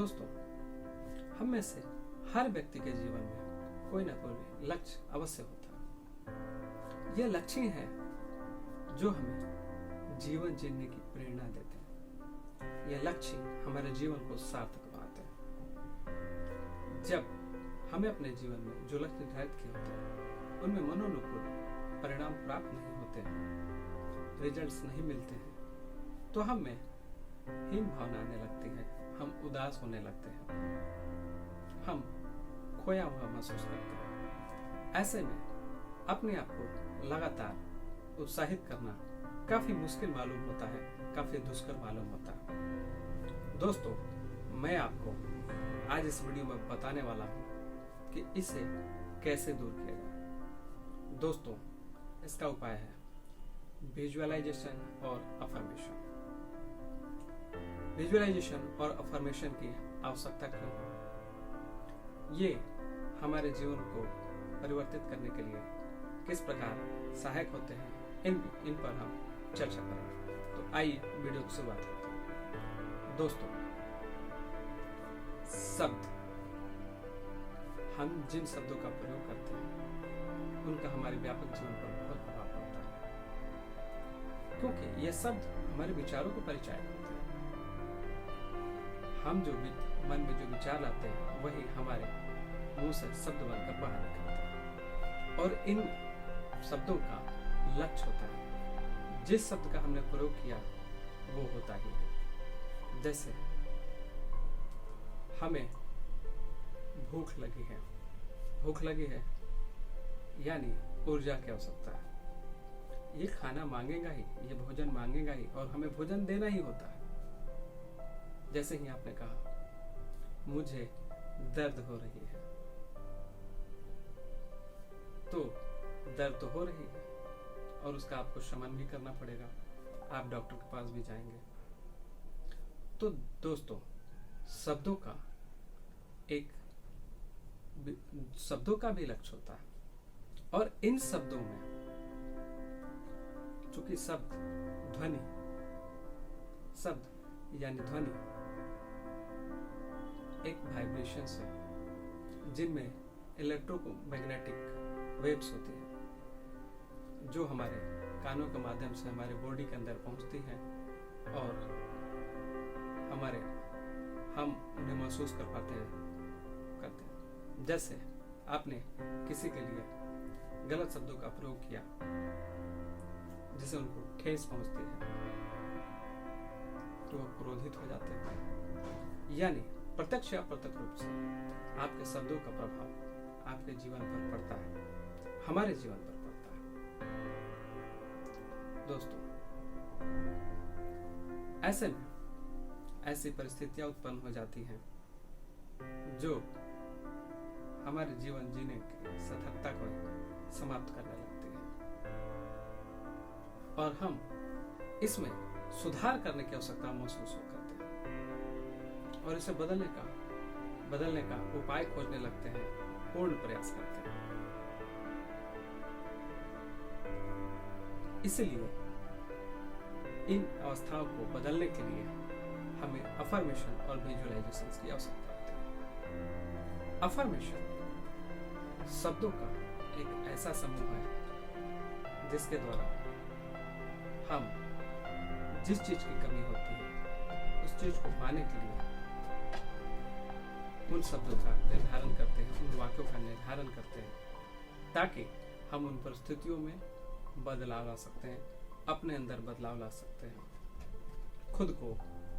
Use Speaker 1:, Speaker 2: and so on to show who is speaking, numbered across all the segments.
Speaker 1: दोस्तों, हम में से हर व्यक्ति के जीवन में कोई ना कोई लक्ष्य अवश्य होता है। यह लक्ष्य है जो हमें जीवन जीने की प्रेरणा देते हैं। यह लक्ष्य हमारे जीवन को सार्थक बनाते हैं। जब हमें अपने जीवन में जो लक्ष्य निर्धारित किए होते हैं उनमें मनोनुकूल परिणाम प्राप्त नहीं होते हैं, रिजल्ट्स नहीं मिलते हैं, तो हम में हीन भावना आने लगती है, हम उदास होने लगते हैं, हम खोया हुआ महसूस करते हैं। ऐसे में अपने आप को लगातार उत्साहित करना काफी मुश्किल मालूम होता है, काफी दुष्कर मालूम होता है। दोस्तों, मैं आपको आज इस वीडियो में बताने वाला हूँ कि इसे कैसे दूर किया जाए। दोस्तों, इसका उपाय है विजुअलाइजेशन और अफर्मेशन। विजुअलाइजेशन और अफर्मेशन की आवश्यकता क्यों है? ये हमारे जीवन को परिवर्तित करने के लिए किस प्रकार सहायक होते हैं, इन पर हम चर्चा करेंगे। तो आइए वीडियो की शुरुआत करते हैं। दोस्तों, शब्द, हम जिन शब्दों का प्रयोग करते हैं उनका हमारे व्यापक जीवन पर बहुत प्रभाव पड़ता है, क्योंकि ये शब्द हमारे विचारों को परिचायक होते हैं। हम जो मन में जो विचार लाते हैं वही हमारे मुंह से शब्द बनकर बाहर निकलते हैं, और इन शब्दों का लक्ष्य होता है। जिस शब्द का हमने प्रयोग किया वो होता ही है। जैसे हमें भूख लगी है यानी ऊर्जा की आवश्यकता है। ये खाना मांगेगा ही, ये भोजन मांगेगा ही, और हमें भोजन देना ही होता है। जैसे ही आपने कहा मुझे दर्द हो रही है, तो दर्द तो हो रही है और उसका आपको शमन भी करना पड़ेगा। आप डॉक्टर के पास भी जाएंगे। तो दोस्तों, शब्दों का भी लक्ष्य होता है, और इन शब्दों में चूंकि शब्द यानी ध्वनि एक वाइब्रेशंस है जिनमें इलेक्ट्रोमैग्नेटिक वेव्स होती हैं जो हमारे कानों के माध्यम से हमारे बॉडी के अंदर पहुंचती हैं, और हम उन्हें महसूस कर करते हैं। जैसे आपने किसी के लिए गलत शब्दों का प्रयोग किया जिसे उनको ठेस पहुंचती है, तो वो क्रोधित हो जाते हैं। यानी प्रत्यक्ष या अप्रत्यक्ष रूप से आपके शब्दों का प्रभाव आपके जीवन पर पड़ता है, हमारे जीवन पर पड़ता है। दोस्तों, ऐसे में ऐसी परिस्थितियां उत्पन्न हो जाती हैं जो हमारे जीवन जीने की सार्थकता को समाप्त करने लगती है, और हम इसमें सुधार करने की आवश्यकता महसूस करते हैं, और इसे बदलने का उपाय खोजने लगते हैं, पूर्ण प्रयास करते हैं। इसलिए इन अवस्थाओं को बदलने के लिए हमें अफर्मेशन और विजुअलाइजेशन की आवश्यकता होती है। अफर्मेशन शब्दों का एक ऐसा समूह है जिसके द्वारा हम जिस चीज की कमी होती है उस चीज को पाने के लिए उन शब्दों का निर्धारण करते हैं, उन वाक्यों का निर्धारण करते हैं, ताकि हम उन परिस्थितियों में बदलाव ला सकते हैं, अपने अंदर बदलाव ला सकते हैं, खुद को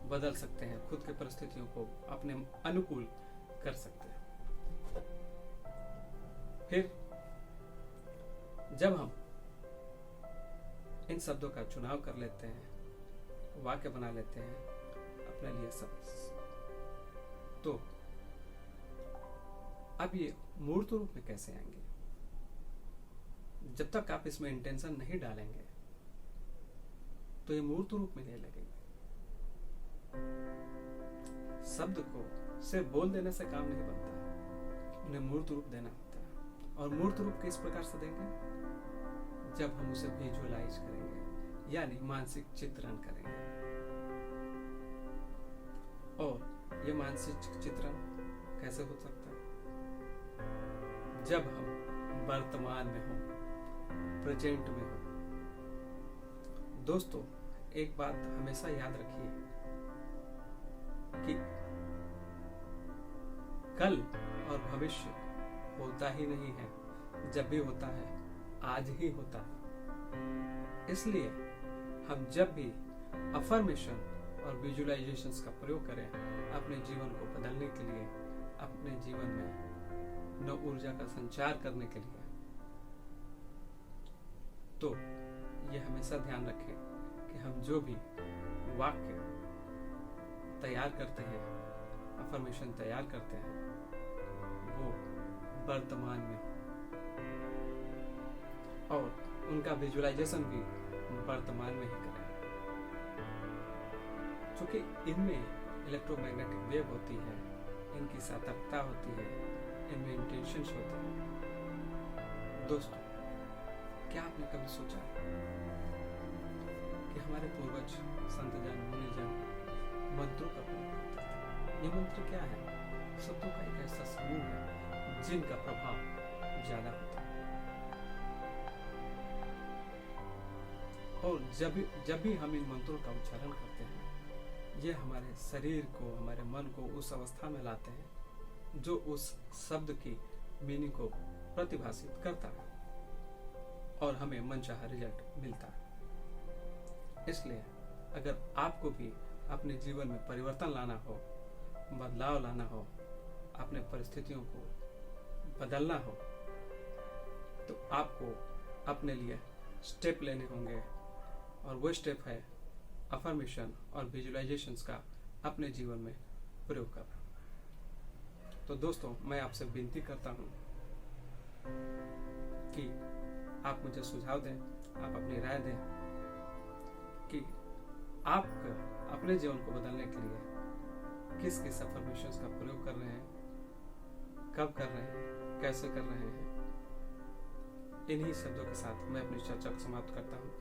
Speaker 1: बदल सकते हैं, खुद के परिस्थितियों को अपने अनुकूल कर सकते हैं। फिर जब हम इन शब्दों का चुनाव कर लेते हैं, वाक्य बना लेते हैं अपने लिए शब्द, तो अब ये मूर्त रूप में कैसे आएंगे? जब तक आप इसमें इंटेंशन नहीं डालेंगे तो ये मूर्त रूप में नहीं लगेंगे। शब्द को सिर्फ बोल देने से काम नहीं बनता है, उन्हें मूर्त रूप देना होता है। और मूर्त रूप किस प्रकार से देंगे? जब हम उसे विजुअलाइज करेंगे, यानी मानसिक चित्रण करेंगे, और ये मानसिक चित्रण कैसे हो सकता है? जब हम वर्तमान में हो, प्रेजेंट में हो। दोस्तों, एक बात हमेशा याद रखिए कि कल और भविष्य होता ही नहीं है, जब भी होता है आज ही होता है। इसलिए हम जब भी अफर्मेशन और विजुअलाइजेशंस का प्रयोग करें अपने जीवन को बदलने के लिए, अपने जीवन में नव ऊर्जा का संचार करने के लिए, तो ये हमेशा ध्यान रखें कि हम जो भी वाक्य तैयार करते हैं, अफर्मेशन तैयार करते हैं, वो वर्तमान में और उनका विजुअलाइजेशन भी वर्तमान में ही करें। क्योंकि इनमें इलेक्ट्रोमैग्नेटिक वेव होती है, इनकी सतर्कता होती है, इनमें इंटेंशंस होते हैं। दोस्तों, क्या आपने कभी सोचा कि हमारे पूर्वज संत जन, मुनि जन मंत्रों का प्रयोग करते थे? ये मंत्र क्या है? शब्दों का एक ऐसा समूह है जिनका प्रभाव ज्यादा होता है। और जब भी हम इन मंत्रों का उच्चारण करते हैं, ये हमारे शरीर को, हमारे मन को उस अवस्था में लाते हैं जो उस शब्द की मीनिंग को प्रतिभाषित करता है और हमें मनचाहा रिजल्ट मिलता है। इसलिए अगर आपको भी अपने जीवन में परिवर्तन लाना हो, बदलाव लाना हो, अपने परिस्थितियों को बदलना हो, तो आपको अपने लिए स्टेप लेने होंगे और वो स्टेप है अफर्मेशन और विजुअलाइजेशंस का अपने जीवन में प्रयोग करना। तो दोस्तों, मैं आपसे विनती करता हूँ कि आप मुझे सुझाव दें, आप अपनी राय दें कि आप अपने जीवन को बदलने के लिए किस किस अफर्मेशंस का प्रयोग कर रहे हैं, कब कर रहे हैं, कैसे कर रहे हैं। इन्हीं शब्दों के साथ मैं अपनी चर्चा को समाप्त करता हूँ।